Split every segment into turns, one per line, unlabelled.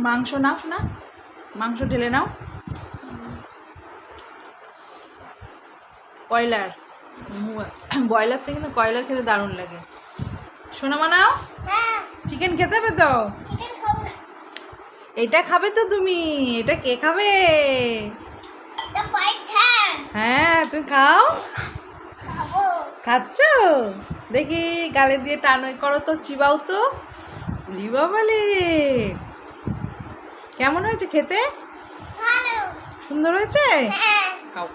মাংস নাও শোনা, মাংস ঢেলে নাও। কয়লার, ব্রয়লার থেকে না কয়লার খেতে দারুণ লাগে। শোনা মানাও, চিকেন খেতে হবে তো? এটা খাবে তো তুমি? এটা কে খাবে? হ্যাঁ তুমি খাও। খাচ্ছ? দেখি গালে দিয়ে টানো করো তো, চিবাও তো। বাবালে, কেমন হয়েছে খেতে? সুন্দর হয়েছে? খাও।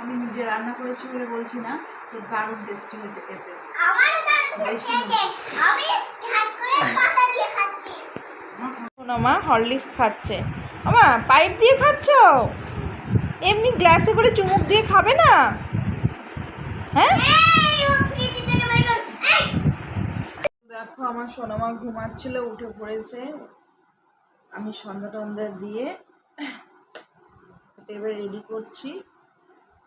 আমি নিজে রান্না করেছি বলে বলছি না, তো দারুণ টেস্টি হয়েছে খেতে। মা হরলিক্স খাচ্ছে। আমা পাইপ দিয়ে খাচ্ছ? এমনি গ্লাসে করে চুমুক দিয়ে খাবে না? হ্যাঁ দেখো আমার সোনামা ঘুমাচ্ছিল, উঠে পড়েছে। আমি সন্ধ্যা টন্ধা দিয়ে এবার রেডি করছি,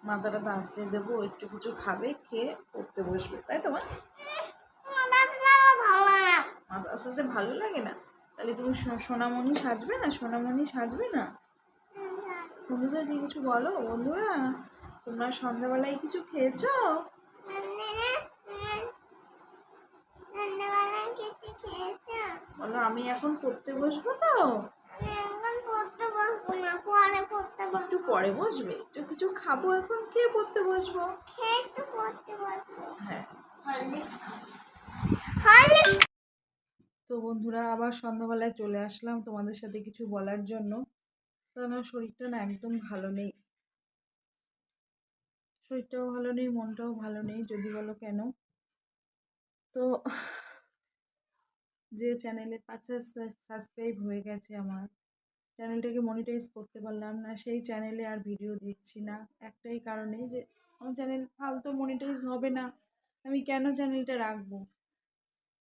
মাথাটা ভাঁজতে দেবো, একটু কিছু খাবে, খেয়ে পড়তে বসবে, তাই তো? মাথা আসতে ভালো লাগে না? তাহলে তুমি সোনামণি সাজবে না? সোনামণি সাজবে না? বন্ধুদেরকে কিছু বলো। বন্ধুরা, তোমরা সন্ধ্যাবেলায় কিছু খেয়েছো? বলো আমি এখন পড়তে বসবো তো। একটু পরে বসবে, একটু কিছু খাবো, এখন খেয়ে পড়তে বসবো। হ্যাঁ। তো বন্ধুরা, আবার সন্ধ্যাবেলায় চলে আসলাম তোমাদের সাথে কিছু বলার জন্য। তো আমার শরীরটা না একদম ভালো নেই, শরীরটাও ভালো নেই, মনটাও ভালো নেই। যদি বলো কেন, তো যে চ্যানেলে 5,000 সাবস্ক্রাইব হয়ে গেছে, আমার চ্যানেলটাকে মনিটাইজ করতে পারলাম না। সেই চ্যানেলে আর ভিডিও দিচ্ছি না, একটাই কারণে যে আমার চ্যানেল ফালতু মনিটাইজ হবে না, আমি কেন চ্যানেলটা রাখবো।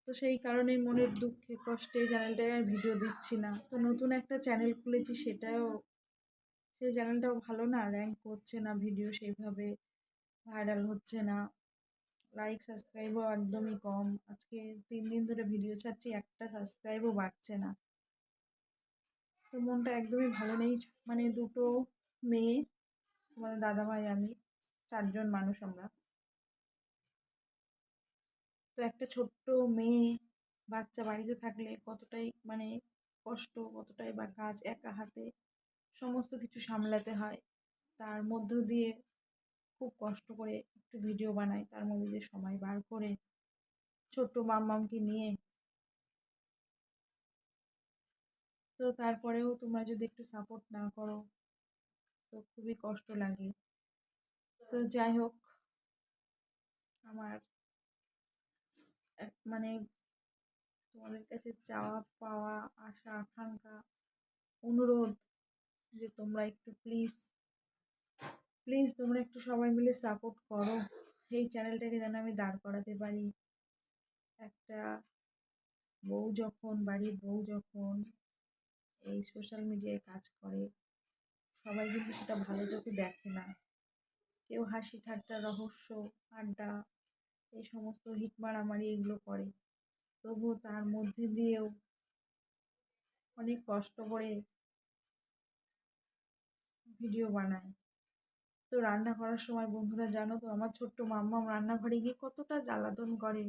তো সেই কারণেই মনের দুঃখে কষ্টে চ্যানেলটায় আর ভিডিও দিচ্ছি না। তো নতুন একটা চ্যানেল খুলেছি, সেই চ্যানেলটাও ভালো না, র্যাঙ্ক করছে না, ভিডিও সেইভাবে ভাইরাল হচ্ছে না, লাইক সাবস্ক্রাইবও একদমই কম। আজকে 3 দিন ধরে ভিডিও ছাড়ছি, একটা সাবস্ক্রাইবও বাড়ছে না। তো মনটা একদমই ভালো নেই। মানে দুটো মেয়ে, মানে দাদাভাই, আমি 4জন মানুষ আমরা। তো একটা ছোট্ট মেয়ে বাচ্চা বাড়িতে থাকলে কতটাই মানে কষ্ট, কতটাই বা কাজ একা হাতে সমস্ত কিছু সামলাতে হয়। তার মধ্য দিয়ে খুব কষ্ট করে একটু ভিডিও বানাই, তার মধ্যে দিয়ে সময় বার করে ছোট্ট মাম্মামকে নিয়ে। তো তারপরেও তোমরা যদি একটু সাপোর্ট না করো তো খুবই কষ্ট লাগে। তো যাই হোক, আমার মানে তোমাদের কাছে চাওয়া পাওয়া, আশা আকাঙ্ক্ষা, অনুরোধ যে তোমরা একটু প্লিজ প্লিজ তোমরা একটু সবাই মিলে সাপোর্ট করো, এই চ্যানেলটাকে যেন আমি দাঁড় করাতে পারি। একটা বউ যখন, বাড়ির বউ যখন এই সোশ্যাল মিডিয়ায় কাজ করে, সবাই কিন্তু সেটা ভালো চোখে দেখে না। কেউ হাসি ঠাট্টা, রহস্য, আড্ডা, এই সমস্ত হিট মারামারি এগুলো করে, তবুও তার মধ্যে দিয়েও অনেক কষ্ট করে ভিডিও বানায়। তো রান্না করার সময় বন্ধুরা জানো তো, আমার ছোট্ট মাম্মাম রান্নাঘরে গিয়ে কতটা জ্বালাতন করে।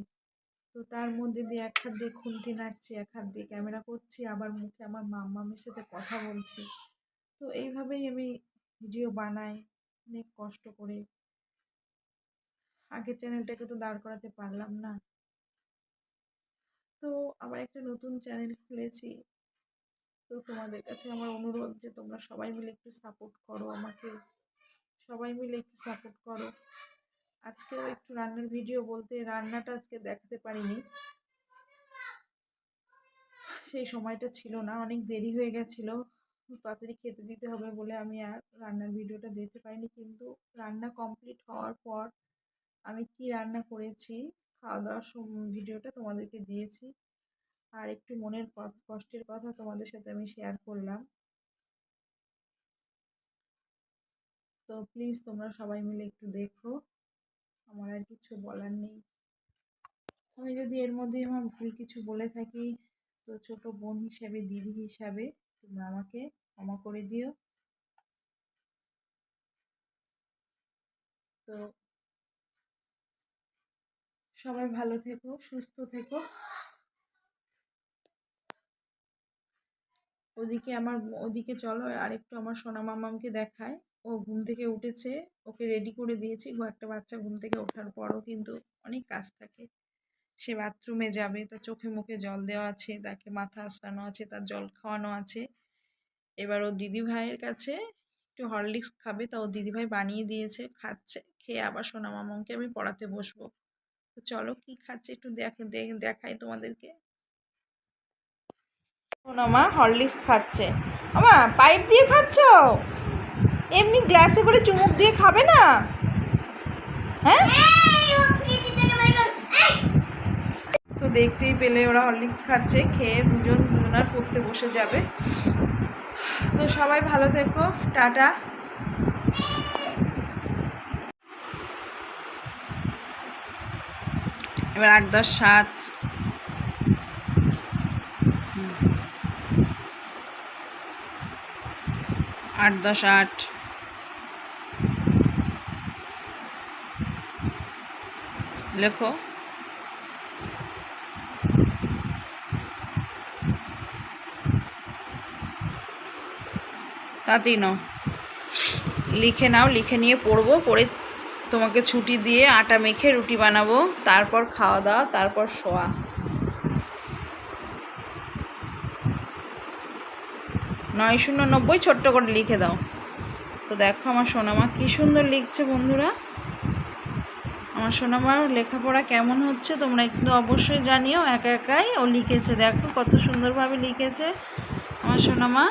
তো তার মধ্যে দিয়ে এক হাত দিয়ে খুন্তি নাড়ছি, এক হাত দিয়ে ক্যামেরা করছি, আবার মুখে আমার মাম্মামের সাথে কথা বলছি। তো এইভাবেই আমি ভিডিও বানাই অনেক কষ্ট করে। আগের চ্যানেলটাকে তো দাঁড় করাতে পারলাম না। তো তো আবার একটা নতুন চ্যানেল খুলেছি। তো তোমাদের কাছে আমার অনুরোধ যে তোমরা সবাই মিলে একটু সাপোর্ট করো আমাকে, সবাই মিলে একটু সাপোর্ট করো। আজকেও একটু রান্নার ভিডিও বলতে রান্নাটা আজকে দেখাতে পারিনি, সেই সময়টা ছিল না, অনেক দেরি হয়ে গেছিলো, তাড়াতাড়ি খেতে দিতে হবে বলে আমি আর রান্নার ভিডিওটা দিতে পারিনি। কিন্তু রান্না কমপ্লিট হওয়ার পর আমি কি রান্না করেছি খাওয়া দাওয়ার ভিডিওটা তোমাদেরকে দিয়েছি। আর একটু মনের কষ্টের কথা তোমাদের সাথে আমি শেয়ার করলাম। তো প্লিজ তোমরা সবাই মিলে একটু দেখো, আমার আর কিছু বলার নেই। আমি যদি এর মধ্যে আমার ভুল কিছু বলে থাকি তো ছোট বোন হিসাবে, দিদি হিসাবে তোমরা আমাকে ক্ষমা করে দিও। তো সবাই ভালো থেকো, সুস্থ থেকো। ওদিকে চলো আর একটু আমার সোনা মামামকে দেখায়। ও ঘুম থেকে উঠেছে, ওকে রেডি করে দিয়েছি। একটা বাচ্চা ঘুম থেকে ওঠার পরও কিন্তু অনেক কাজ থাকে। সে বাথরুমে যাবে, তার চোখে মুখে জল দেওয়া আছে, তাকে মাথা আঁচড়ানো আছে, তার জল খাওয়ানো আছে। এবার ও দিদিভাইয়ের কাছে একটু হরলিক্স খাবে, তা ও দিদিভাই বানিয়ে দিয়েছে, খাচ্ছে। খেয়ে আবার সোনা মামাকে আমি পড়াতে বসবো। তো চলো কি খাচ্ছে একটু দেখাই তোমাদেরকে। সোনা মা হরলিক্স খাচ্ছে। আমা পাইপ দিয়ে খাচ্ছ? এমনি গ্লাসে করে চুমুক দিয়ে খাবে না? হ্যাঁ, তো দেখতেই পেলে ওরা হরলিক্স খাচ্ছে, খেয়ে দুজনার পড়তে বসে যাবে। তো সবাই ভালো থেকো, টাটা। এবার 8, 10, 7, 8, 10, 8 লেখো। তাতেই নাও, লিখে নাও, লিখে নিয়ে পড়বো, পড়ে তোমাকে ছুটি দিয়ে আটা মেখে রুটি বানাবো, তারপর খাওয়া দাওয়া, তারপর শোয়া। 990 ছোট্ট করে লিখে দাও। তো দেখো আমার সোনামা কি সুন্দর লিখছে বন্ধুরা। আমার সোনামার লেখাপড়া কেমন হচ্ছে তোমরা একটু অবশ্যই জানিও। একা একাই ও লিখেছে, দেখো কত সুন্দরভাবে লিখেছে আমার সোনামা।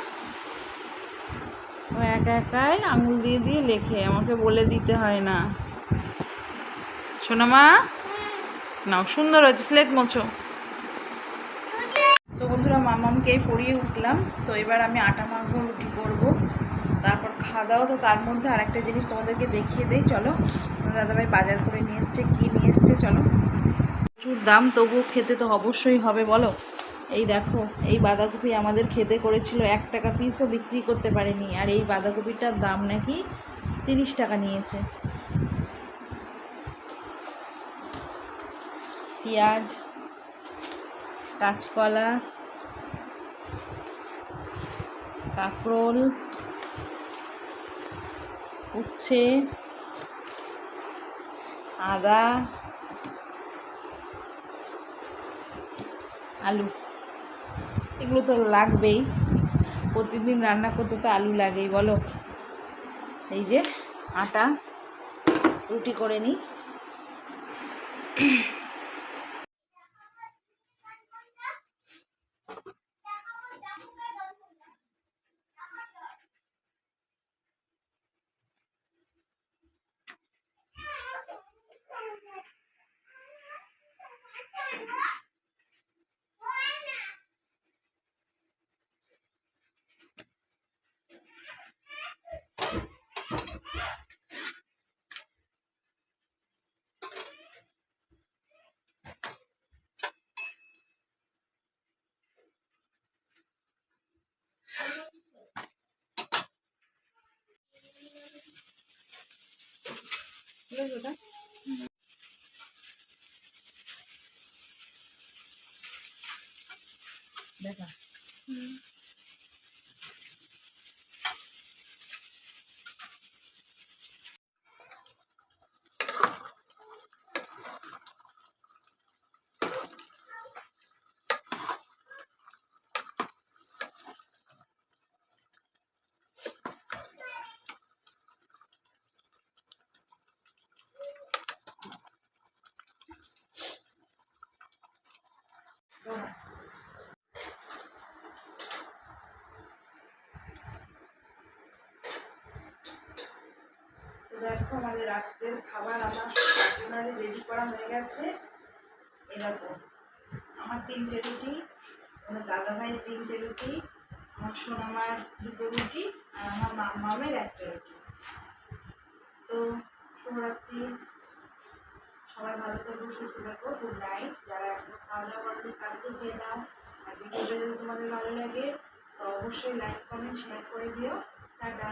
ও একা একাই আঙুল দিয়ে দিয়ে লেখে, আমাকে বলে দিতে হয় না। সোনামা নাও, সুন্দর হয়েছে, স্লেট মোছো। তো বন্ধুরা মামামকেই পড়িয়ে উঠলাম। তো এবার আমি আটা মাখবো, রুটি করবো, তারপর খাওয়া দাওয়া। তো তার মধ্যে আরেকটা জিনিস তোমাদেরকে দেখিয়ে দেই, চলো। দাদাভাই বাজার করে নিয়ে এসছে, কী নিয়ে এসছে চলো। প্রচুর দাম, তবুও খেতে তো অবশ্যই হবে বলো। এই দেখো, এই বাঁধাকপি আমাদের খেতে করেছিল 1 টাকা পিসও বিক্রি করতে পারেনি, আর এই বাঁধাকপিটার দাম নাকি 30 টাকা নিয়েছে। পেঁয়াজ, কাঁচকলা, কাঁকরোল, উচ্ছে, আদা, আলু, এগুলো তো লাগবেই, প্রতিদিন রান্না করতে তো আলু লাগেই বলো। এই যে আটা, রুটি করে নিই। দেখা তো দেখো আমাদের রাত্রের খাবার আমার একেবারে রেডি করা হয়ে গেছে। এরকম আমার 3টে রুটি, আমার দাদাভাইয়ের 3টে রুটি, আমার সোনামার 2টো রুটি, আর আমার মামের 1টা রুটি। তো শুভরাত্রি, সবাই ভালো থাকো, সুস্থ থাকো, গুড নাইট। যারা এখন খাওয়া দাওয়া করবে তাদেরকে খেয়ে নাও। আর ভিডিওটা যদি তোমাদের ভালো লাগে তো অবশ্যই লাইক কমেন্ট শেয়ার করে দিও। টাটা।